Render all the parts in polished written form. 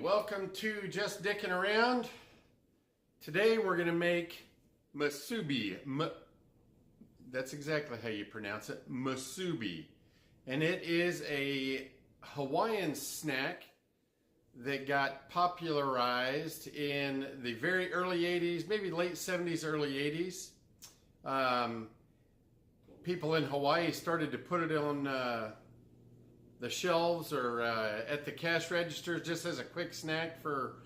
welcome to Just Dicking Around. Today we're going to make Musubi. That's exactly how you pronounce it, Musubi. And it is a Hawaiian snack that got popularized in the very early 80s, maybe late 70s, early 80s. People in Hawaii started to put it on the shelves or at the cash registers just as a quick snack for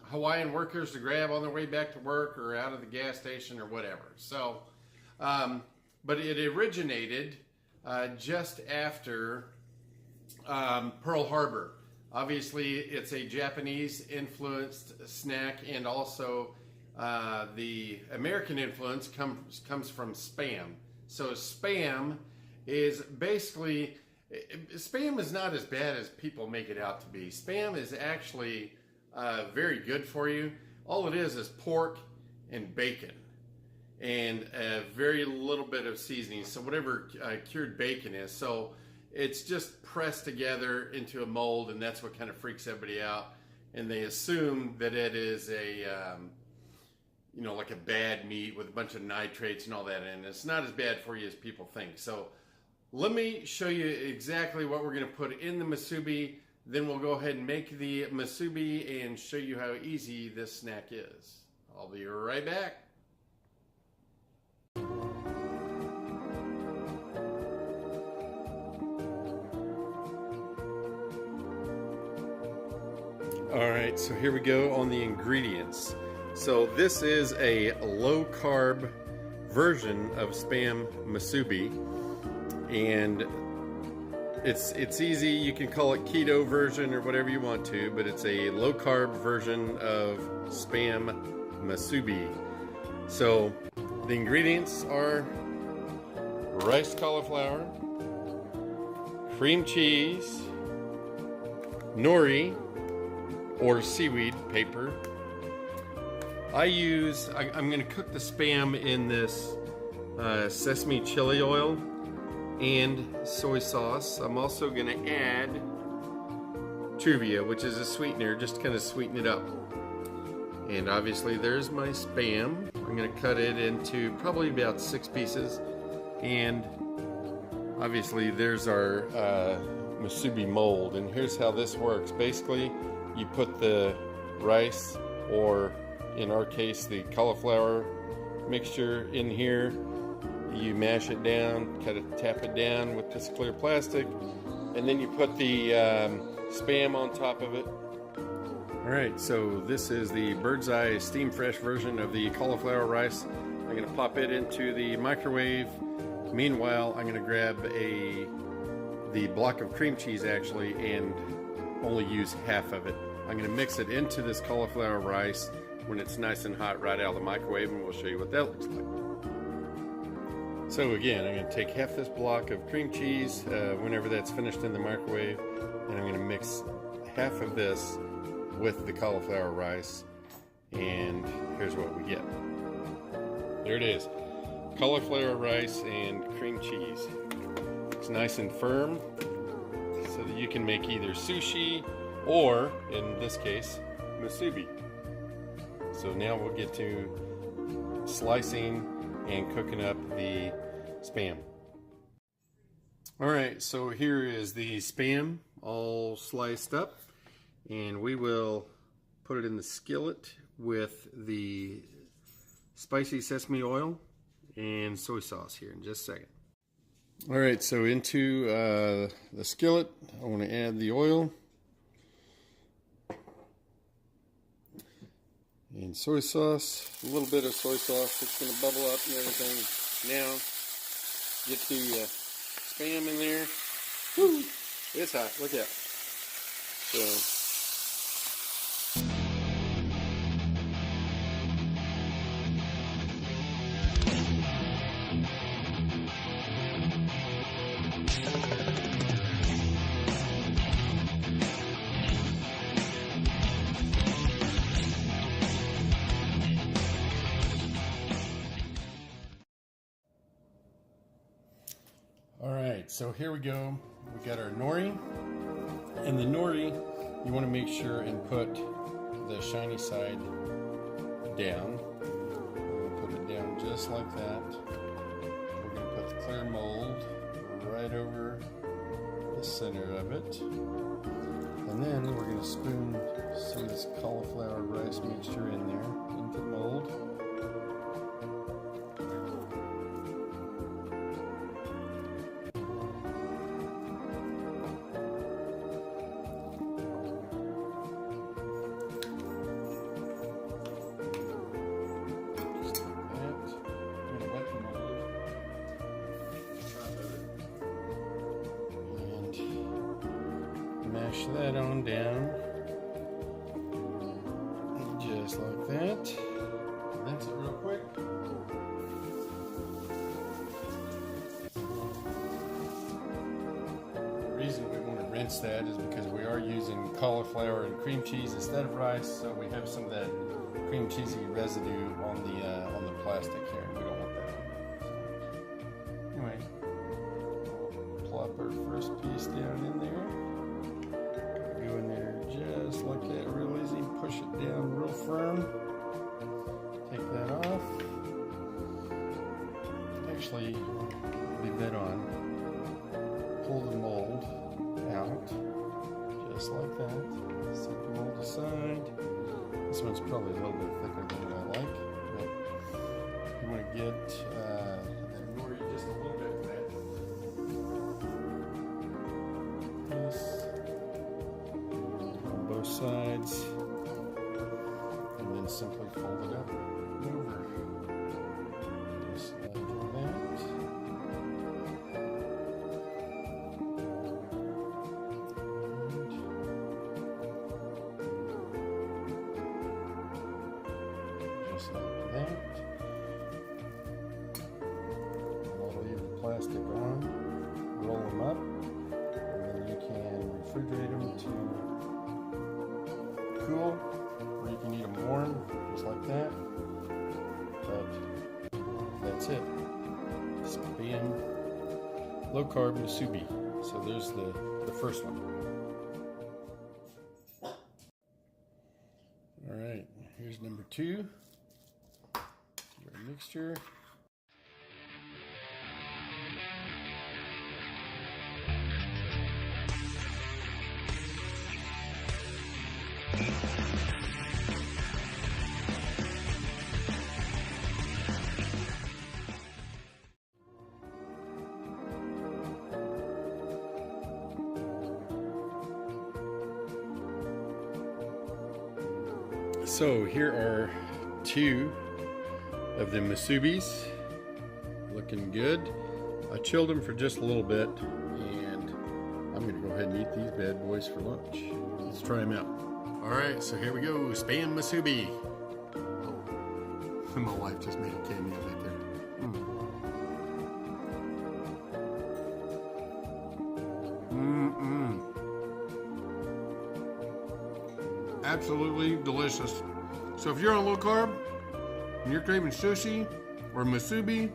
Hawaiian workers to grab on their way back to work or out of the gas station or whatever. So, but it originated just after Pearl Harbor. Obviously, it's a Japanese influenced snack, and also the American influence comes from Spam. So Spam is basically, Spam is not as bad as people make it out to be. Spam is actually very good for you. All it is pork and bacon and a very little bit of seasoning. So whatever cured bacon is. So it's just pressed together into a mold, and that's what kind of freaks everybody out. And they assume that it is a, you know, like a bad meat with a bunch of nitrates and all that. And it's not as bad for you as people think. So let me show you exactly what we're going to put in the Musubi. Then we'll go ahead and make the Musubi and show you how easy this snack is. I'll be right back. Alright, so here we go on the ingredients. So this is a low carb version of Spam Musubi, and it's easy. You can call it keto version or whatever you want to, but it's a low carb version of Spam Musubi. So the ingredients are rice cauliflower, cream cheese, nori or seaweed paper. I'm going to cook the Spam in this sesame chili oil and soy sauce. I'm also going to add Truvia, which is a sweetener, just to kind of sweeten it up. And obviously there's my Spam. I'm going to cut it into probably about 6 pieces. And obviously there's our Musubi mold. And here's how this works. Basically, you put the rice, or in our case the cauliflower mixture, in here. You mash it down, tap it down with this clear plastic, and then you put the Spam on top of it. Alright, so this is the bird's eye steam fresh version of the cauliflower rice. I'm going to pop it into the microwave. Meanwhile, I'm going to grab the block of cream cheese actually, and only use half of it. I'm going to mix it into this cauliflower rice when it's nice and hot right out of the microwave, and we'll show you what that looks like. So again, I'm going to take half this block of cream cheese whenever that's finished in the microwave, and I'm going to mix half of this with the cauliflower rice, and here's what we get. There it is, cauliflower rice and cream cheese. It's nice and firm, so that you can make either sushi or, in this case, Musubi. So now we'll get to slicing and cooking up the Spam. Alright, so here is the Spam all sliced up, and we will put it in the skillet with the spicy sesame oil and soy sauce here in just a second. Alright, so into the skillet, I want to add the oil and soy sauce, a little bit of soy sauce. It's going to bubble up and everything. Now, get the Spam in there. Woo! It's hot, look out. So, Alright, so here we go. We got our nori, and the nori you want to make sure and put the shiny side down. We're going to put it down just like that. We're going to put the clear mold right over the center of it. And then we're going to spoon some of this cauliflower rice mixture in there into the mold. Mash that on down, just like that. Rinse it real quick. The reason we want to rinse that is because we are using cauliflower and cream cheese instead of rice, so we have some of that cream cheesy residue on the plastic here. We don't want that on. Anyway, we'll plop our first piece down in there. Go in there just like that, real easy. Push it down real firm. Take that off. Actually, leave that on. Pull the mold out, just like that. Set the mold aside. This one's probably a little bit thicker than what I like, but you want to get that Nori just a little bit wet. This. Both sides, and then simply fold it up and over, just like that. And just like that. I'll leave the plastic on, roll them up, and then you can refrigerate them to cool, or you can eat them warm, just like that. But that's it. Spam low carb Musubi. So there's the first one. Alright, here's number 2. Your mixture. So here are 2 of the Musubis, looking good. I chilled them for just a little bit, and I'm gonna go ahead and eat these bad boys for lunch. Let's try them out. All right, so here we go, Spam Musubi. Oh, my wife just made a cameo right there. Absolutely delicious. So if you're on low carb and you're craving sushi or musubi,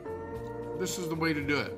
this is the way to do it.